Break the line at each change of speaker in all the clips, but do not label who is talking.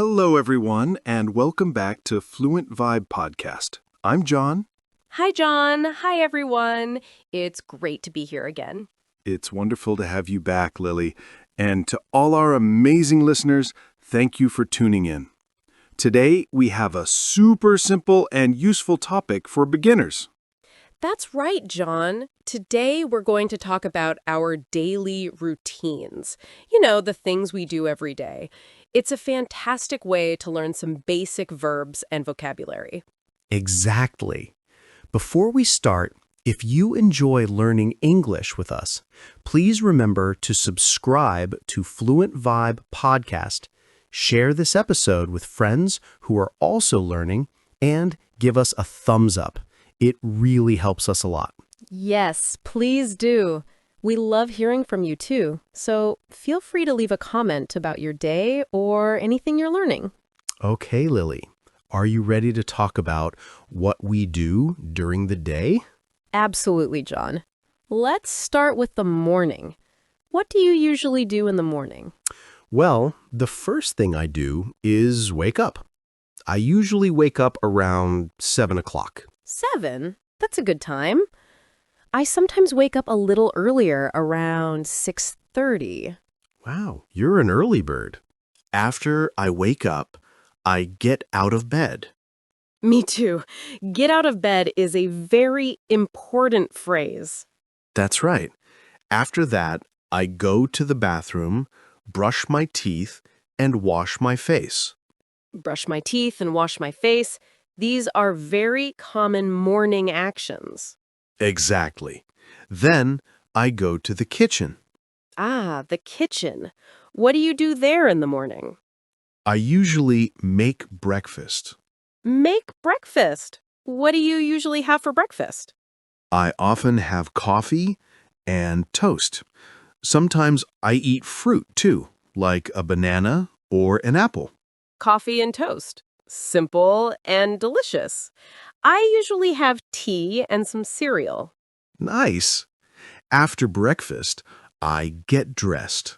Hello, everyone, and welcome back to FluentVibe Podcast. I'm John.
Hi, John. Hi, everyone. It's great to be here again.
It's wonderful to have you back, Lily. And to all our amazing listeners, thank you for tuning in. Today, we have a super simple and useful topic for beginners.
That's right, John. Today, we're going to talk about our daily routines. The things we do every day. It's a fantastic way to learn some basic verbs and vocabulary.
Exactly. Before we start, if you enjoy learning English with us, please remember to subscribe to FluentVibe Podcast, share this episode with friends who are also learning, and give us a thumbs up. It really helps us a lot.
Yes, please do. We love hearing from you, too. So feel free to leave a comment about your day or anything you're learning.
Okay, Lily, are you ready to talk about what we do during the day?
Absolutely, John. Let's start with the morning. What do you usually do in the morning?
Well, the first thing I do is wake up. I usually wake up around 7 o'clock.
7? That's a good time. I sometimes wake up a little earlier, around 6:30.
Wow, you're an early bird. After I wake up, I get out of bed.
Me too. Get out of bed is a very important phrase.
That's right. After that, I go to the bathroom, brush my teeth, and wash my face.
Brush my teeth and wash my face. These are very common morning actions.
Exactly. Then I go to the kitchen.
Ah, the kitchen. What do you do there in the morning?
I usually make breakfast.
Make breakfast. What do you usually have for breakfast?
I often have coffee and toast. Sometimes I eat fruit too, like a banana or an apple.
Coffee and toast. Simple and delicious. I usually have tea and some cereal.
Nice. After breakfast, I get dressed.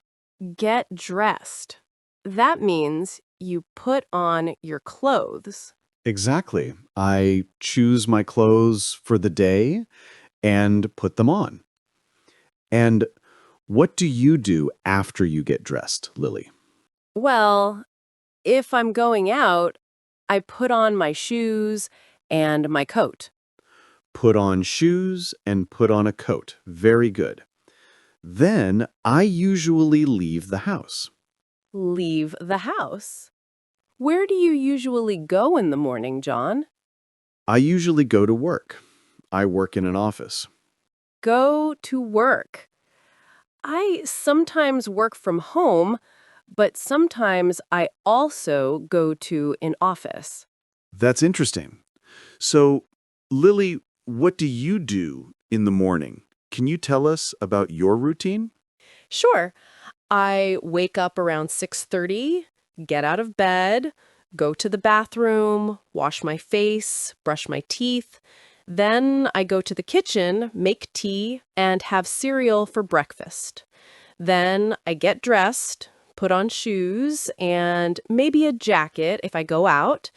Get dressed. That means you put on your clothes.
Exactly. I choose my clothes for the day and put them on. And what do you do after you get dressed, Lily?
Well, if I'm going out, I put on my shoes and my coat.
Put on shoes and put on a coat. Very good. Then I usually leave the house.
Leave the house. Where do you usually go in the morning, John?
I usually go to work. I work in an office.
Go to work. I sometimes work from home, but sometimes I also go to an office.
That's interesting. So, Lily, what do you do in the morning? Can you tell us about your routine?
Sure. I wake up around 6:30, get out of bed, go to the bathroom, wash my face, brush my teeth. Then I go to the kitchen, make tea, and have cereal for breakfast. Then I get dressed, put on shoes, and maybe a jacket if I go out.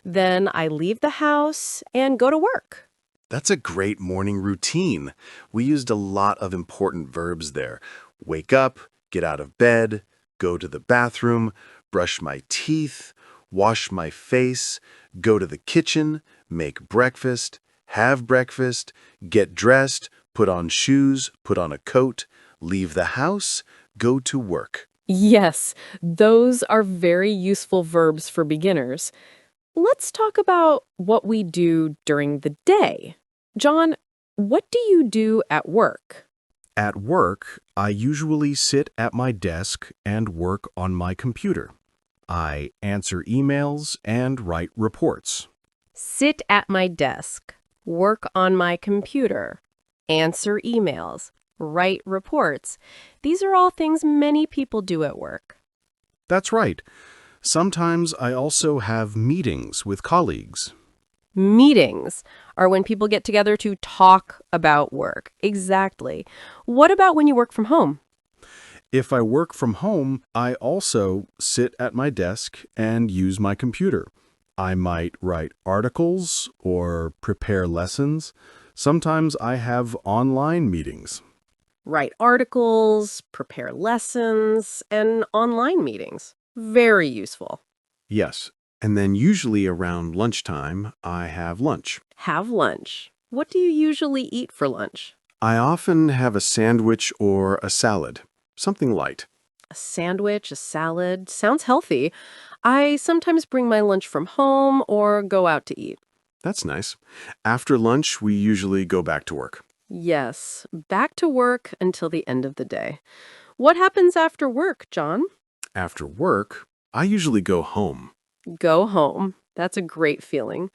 Then I leave the house and go to work.
That's a great morning routine. We used a lot of important verbs there. Wake up, get out of bed, go to the bathroom, brush my teeth, wash my face, go to the kitchen, make breakfast, have breakfast, get dressed, put on shoes, put on a coat, leave the house, go to work.
Yes, those are very useful verbs for beginners. Let's talk about what we do during the day. John, what do you do at work?
At work, I usually sit at my desk and work on my computer. I answer emails and write reports.
Sit at my desk, work on my computer, answer emails, write reports. These are all things many people do at work.
That's right. Sometimes I also have meetings with colleagues.
Meetings are when people get together to talk about work. Exactly. What about when you work from home?
If I work from home, I also sit at my desk and use my computer. I might write articles or prepare lessons. Sometimes I have online meetings.
Write articles, prepare lessons, and online meetings. Very useful.
Yes, and then usually around lunchtime, I have lunch.
Have lunch. What do you usually eat for lunch?
I often have a sandwich or a salad, something light.
A sandwich, a salad. Sounds healthy. I sometimes bring my lunch from home or go out to eat.
That's nice. After lunch, we usually go back to work.
Yes, back to work until the end of the day. What happens after work, John?
After work, I usually go home.
Go home. That's a great feeling.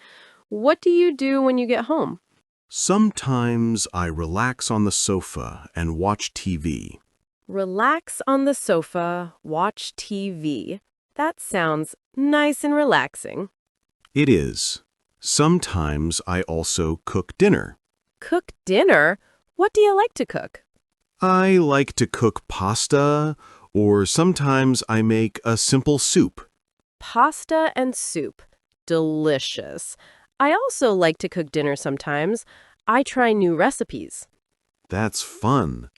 What do you do when you get home?
Sometimes I relax on the sofa and watch TV.
Relax on the sofa, watch TV. That sounds nice and relaxing.
It is. Sometimes I also cook dinner.
Cook dinner? What do you like to cook?
I like to cook pasta, or sometimes I make a simple soup.
Pasta and soup. Delicious. I also like to cook dinner sometimes. I try new recipes.
That's fun.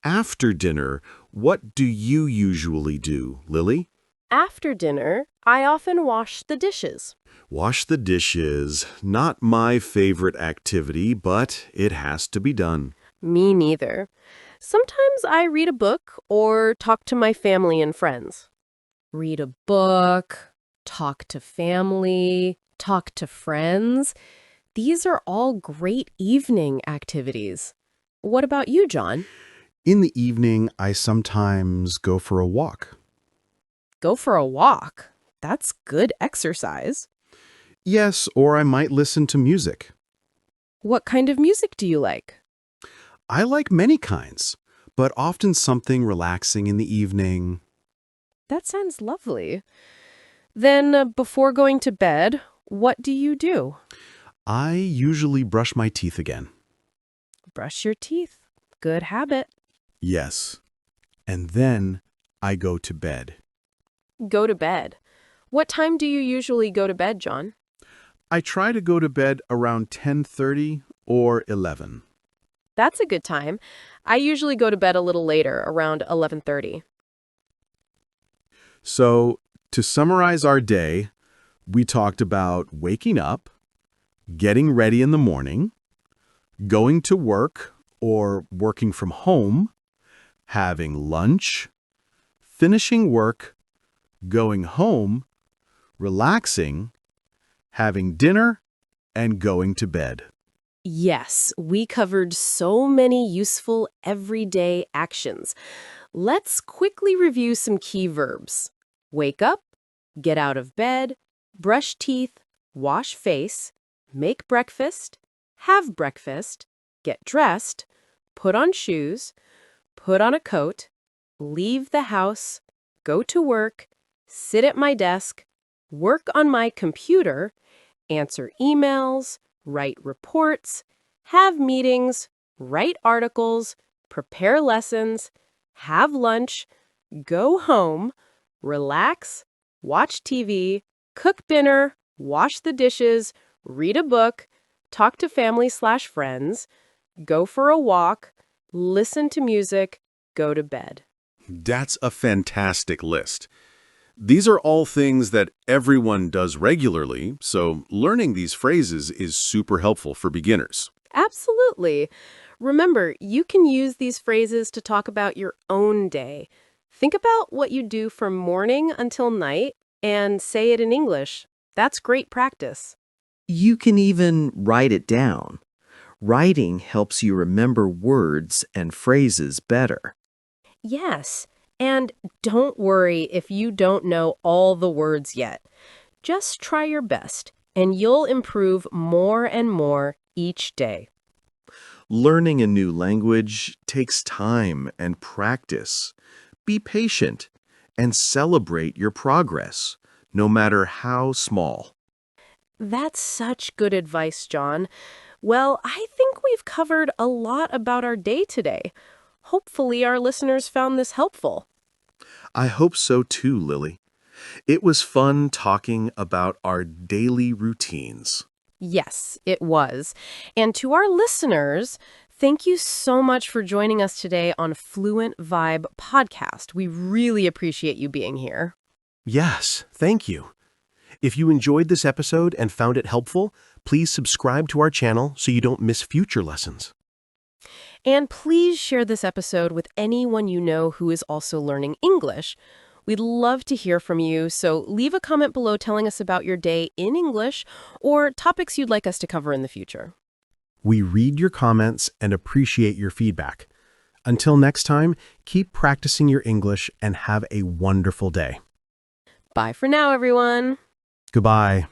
After dinner, what do you usually do, Lily?
After dinner, I often wash the dishes.
Wash the dishes. Not my favorite activity, but it has to be done.
Me neither. Sometimes I read a book or talk to my family and friends. Read a book, talk to family, talk to friends. These are all great evening activities. What about you, John?
In the evening, I sometimes go for a walk.
Go for a walk. That's good exercise.
Yes, or I might listen to music.
What kind of music do you like?
I like many kinds, but often something relaxing in the evening.
That sounds lovely. Then, before going to bed, what do you do?
I usually brush my teeth again.
Brush your teeth. Good habit.
Yes. And then I go to bed.
Go to bed. What time do you usually go to bed, John?
I try to go to bed around 10:30 or 11.
That's a good time. I usually go to bed a little later, around 11:30.
So, to summarize our day, we talked about waking up, getting ready in the morning, going to work or working from home, having lunch, finishing work, going home, relaxing, having dinner, and going to bed.
Yes, we covered so many useful everyday actions. Let's quickly review some key verbs. Wake up, get out of bed, brush teeth, wash face, make breakfast, have breakfast, get dressed, put on shoes, put on a coat, leave the house, go to work, sit at my desk, work on my computer, answer emails, write reports, have meetings, write articles, prepare lessons, have lunch, go home, relax, watch TV, cook dinner, wash the dishes, read a book, talk to family/friends, go for a walk, listen to music, go to bed.
That's a fantastic list. These are all things that everyone does regularly, so learning these phrases is super helpful for beginners.
Absolutely. Remember, you can use these phrases to talk about your own day. Think about what you do from morning until night and say it in English. That's great practice.
You can even write it down. Writing helps you remember words and phrases better.
Yes, and don't worry if you don't know all the words yet. Just try your best, and you'll improve more and more each day.
Learning a new language takes time and practice. Be patient and celebrate your progress, no matter how small.
That's such good advice, John. Well, I think we've covered a lot about our day today. Hopefully our listeners found this helpful.
I hope so too, Lily. It was fun talking about our daily routines.
Yes, it was. And to our listeners, thank you so much for joining us today on FluentVibe Podcast. We really appreciate you being here.
Yes, thank you. If you enjoyed this episode and found it helpful, please subscribe to our channel so you don't miss future lessons.
And please share this episode with anyone you know who is also learning English. We'd love to hear from you, so leave a comment below telling us about your day in English or topics you'd like us to cover in the future.
We read your comments and appreciate your feedback. Until next time, keep practicing your English and have a wonderful day.
Bye for now, everyone.
Goodbye.